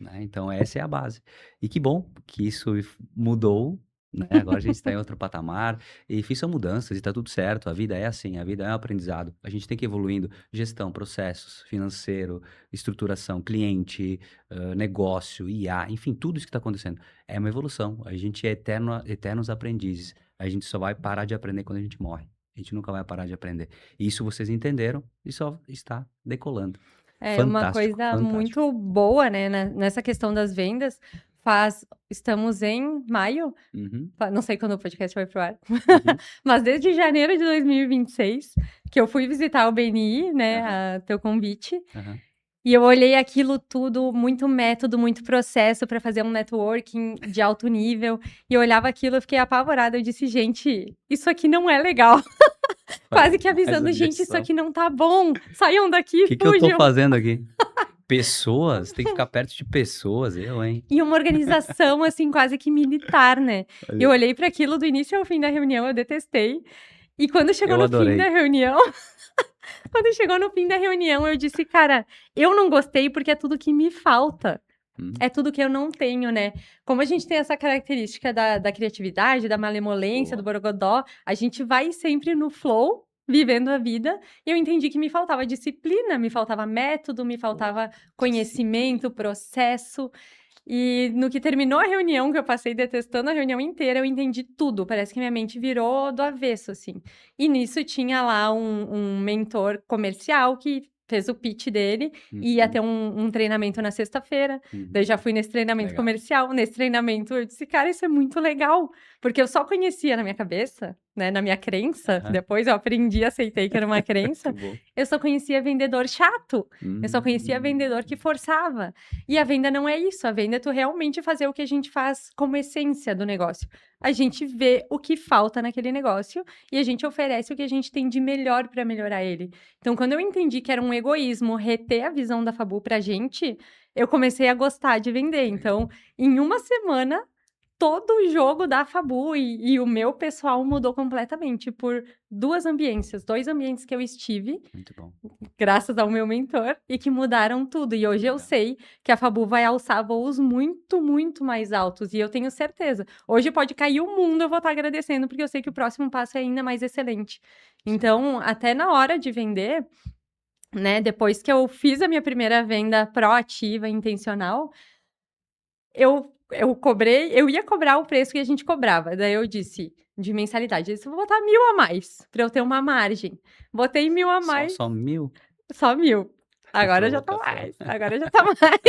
Né? Então, essa é a base. E que bom que isso mudou, né? Agora a gente está em outro patamar e fiz só mudanças e está tudo certo. A vida é assim, a vida é um aprendizado. A gente tem que ir evoluindo. Gestão, processos, financeiro, estruturação, cliente, negócio, IA, enfim, tudo isso que está acontecendo. É uma evolução. A gente é eternos aprendizes. A gente só vai parar de aprender quando a gente morre. A gente nunca vai parar de aprender. Isso vocês entenderam e só está decolando. É uma Fantástico, coisa fantástico. muito boa, né, nessa questão das vendas. Estamos em maio, Uhum, não sei quando o podcast vai pro ar, uhum. mas desde janeiro de 2026, que eu fui visitar o BNI, né, Aham. a teu convite, Aham. e eu olhei aquilo tudo, muito método, muito processo para fazer um networking de alto nível, e eu olhava aquilo, eu fiquei apavorada, eu disse, gente, isso aqui não é legal. Quase que Mais avisando, gente, isso objeção. aqui não tá bom, saiam daqui, O que eu tô fujam. fazendo aqui? Pessoas? Tem que ficar perto de pessoas, hein? E uma organização, assim, quase que militar, né? Olha, Eu olhei para aquilo do início ao fim da reunião, eu detestei. E quando chegou eu no fim adorei. da reunião, quando chegou no fim da reunião, eu disse, cara, eu não gostei porque é tudo que me falta. é tudo que eu não tenho, né? Como a gente tem essa característica da criatividade, da malemolência, do Boa. borogodó, a gente vai sempre no flow, vivendo a vida, e eu entendi que me faltava disciplina, me faltava método, me Boa. faltava conhecimento, processo. E no que terminou a reunião, que eu passei detestando a reunião inteira, eu entendi tudo. Parece que minha mente virou do avesso, assim. E nisso tinha lá um mentor comercial que fez o pitch dele, e ia ter Uhum, um treinamento na sexta-feira. Daí uhum. já fui nesse treinamento Legal. comercial. Nesse treinamento eu disse, cara, isso é muito legal. Porque eu só conhecia na minha cabeça, né, na minha crença. Aham. Depois eu aprendi, aceitei que era uma crença. Muito bom. Eu só conhecia vendedor chato. Eu só conhecia Hum, vendedor que forçava. E a venda não é isso. A venda é tu realmente fazer o que a gente faz como essência do negócio. A gente vê o que falta naquele negócio e a gente oferece o que a gente tem de melhor para melhorar ele. Então, quando eu entendi que era um egoísmo reter a visão da Fabu pra gente, eu comecei a gostar de vender. Então, em uma semana, todo o jogo da Fabu e o meu pessoal mudou completamente por dois ambientes que eu estive muito bom. graças ao meu mentor, e que mudaram tudo. E hoje eu Legal. sei que a Fabu vai alçar voos muito, muito mais altos. E eu tenho certeza. Hoje pode cair o mundo, eu vou estar agradecendo, porque eu sei que o próximo passo é ainda mais excelente. Sim. Então, até na hora de vender, né, depois que eu fiz a minha primeira venda proativa, intencional, eu ia cobrar o preço que a gente cobrava. Daí eu disse, de mensalidade, eu disse, vou botar 1.000 a mais, para eu ter uma margem. Botei 1.000 a Só, mais. só 1.000? Só 1.000. Agora já tá Provocação. mais, agora já tá mais.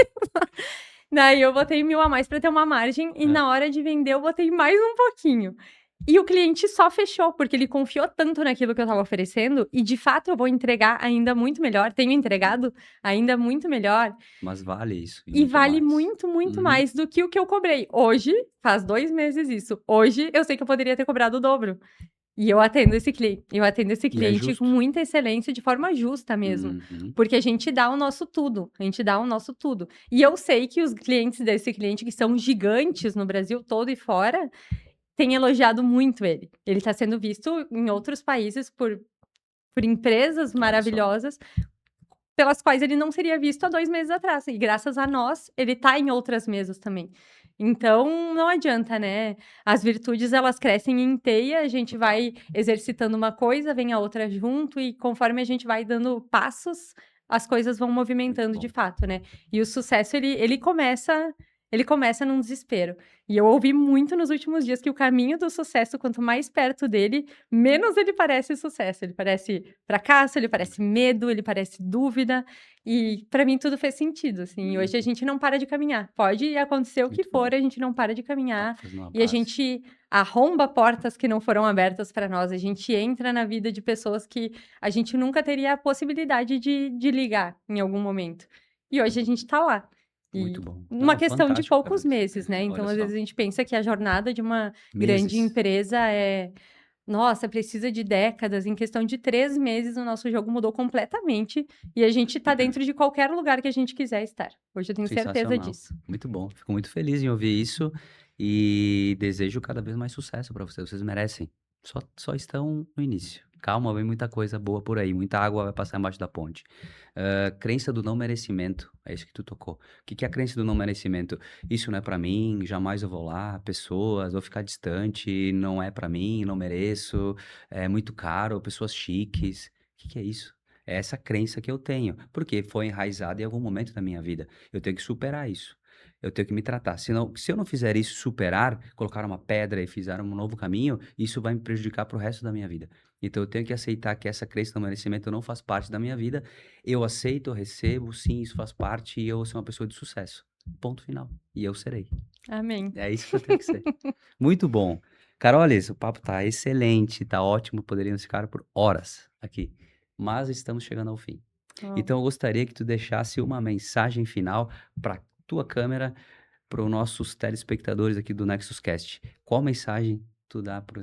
Daí eu botei 1.000 a mais pra ter uma margem e É, na hora de vender eu botei mais um pouquinho. E o cliente só fechou, porque ele confiou tanto naquilo que eu estava oferecendo e de fato eu vou entregar ainda muito melhor, tenho entregado ainda muito melhor mas vale isso e e muito vale mais. muito, muito Uhum. mais do que o que eu cobrei. Hoje, faz 2 meses isso, hoje eu sei que eu poderia ter cobrado o dobro. E eu atendo esse E é cliente com justo. muita excelência, de forma justa mesmo, Uhum. porque a gente dá o nosso tudo, a gente dá o nosso tudo. E eu sei que os clientes desse cliente, que são gigantes no Brasil todo e fora, têm elogiado muito ele. Ele está sendo visto em outros países por empresas Olha só. maravilhosas, pelas quais ele não seria visto há 2 meses atrás. E graças a nós, ele está em outras mesas também. Então, não adianta, né? As virtudes, elas crescem em teia, a gente Total. vai exercitando uma coisa, vem a outra junto, e conforme a gente vai dando passos, as coisas vão Muito movimentando de bom. fato, né? E o sucesso, ele começa num desespero. E eu ouvi muito nos últimos dias que o caminho do sucesso, quanto mais perto dele, menos ele parece sucesso. Ele parece fracasso, ele parece medo, ele parece dúvida. E para mim tudo fez sentido, assim. E hoje a Uhum. gente não para de caminhar. Pode acontecer o que Muito bom. for, a gente não para de Tá caminhar. fazendo uma E a base. gente arromba portas que não foram abertas para nós. A gente entra na vida de pessoas que a gente nunca teria a possibilidade de ligar em algum momento. E hoje a gente está lá. Muito E bom. uma Não, questão de fantástico, poucos Carolis. meses, né? Então, Olha às só. vezes, a gente pensa que a jornada de uma grande Meses. empresa é. Nossa, precisa de décadas. Em questão de 3 meses, o nosso jogo mudou completamente e a gente está dentro de qualquer lugar que a gente quiser estar. Hoje eu tenho certeza Sensacional. disso. Muito bom. Fico muito feliz em ouvir isso e desejo cada vez mais sucesso para vocês. Vocês merecem. Só estão no início. Calma, vem muita coisa boa por aí. Muita água vai passar embaixo da ponte. Crença do não merecimento. É isso que tu tocou. O que que é a crença do não merecimento? Isso não é para mim, jamais eu vou lá. Pessoas, vou ficar distante, não é para mim, não mereço. É muito caro, pessoas chiques. O que que é isso? É essa crença que eu tenho, porque foi enraizada em algum momento da minha vida. Eu tenho que superar isso. Eu tenho que me tratar. Se eu não fizer isso, superar, colocar uma pedra e fizer um novo caminho, isso vai me prejudicar para o resto da minha vida. Então eu tenho que aceitar que essa crença do merecimento não faz parte da minha vida. Eu aceito, eu recebo, sim, isso faz parte e eu sou uma pessoa de sucesso. Ponto final. E eu serei. Amém. É isso que eu tenho que ser. Muito bom. Carolis, o papo tá excelente, tá ótimo, poderíamos ficar por horas aqui, mas estamos chegando ao fim. Ó, Então eu gostaria que tu deixasse uma mensagem final para tua câmera, para os nossos telespectadores aqui do Nexus Cast. Qual mensagem tu dá para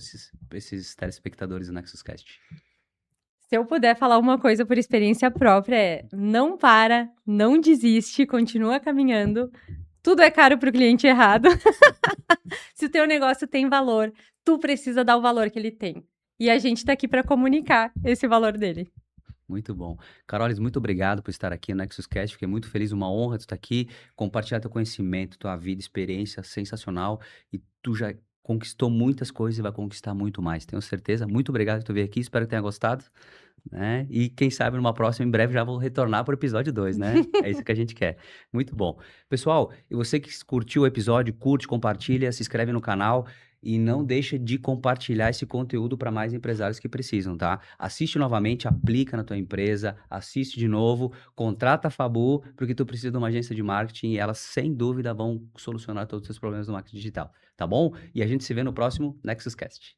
esses telespectadores do Nexus Cast? se eu puder falar uma coisa por experiência própria, é não para, não desiste, continua caminhando. Tudo é caro para o cliente errado. Se o teu negócio tem valor, tu precisa dar o valor que ele tem. E a gente está aqui para comunicar esse valor dele. Muito bom. Carolis, muito obrigado por estar aqui no Nexus Cast. Fiquei muito feliz, uma honra tu estar aqui, compartilhar teu conhecimento, tua vida, experiência sensacional. E tu já conquistou muitas coisas e vai conquistar muito mais, tenho certeza. Muito obrigado por tu vir aqui, espero que tenha gostado, né? E quem sabe numa próxima, em breve, já vou retornar para o episódio 2, né? É isso que a gente quer. Muito bom. Pessoal, e você que curtiu o episódio, curte, compartilha, se inscreve no canal. E não deixa de compartilhar esse conteúdo para mais empresários que precisam, tá? Assiste novamente, aplica na tua empresa, assiste de novo, contrata a Fabu, porque tu precisa de uma agência de marketing e elas, sem dúvida, vão solucionar todos os seus problemas do marketing digital, tá bom? E a gente se vê no próximo Nexus Cast.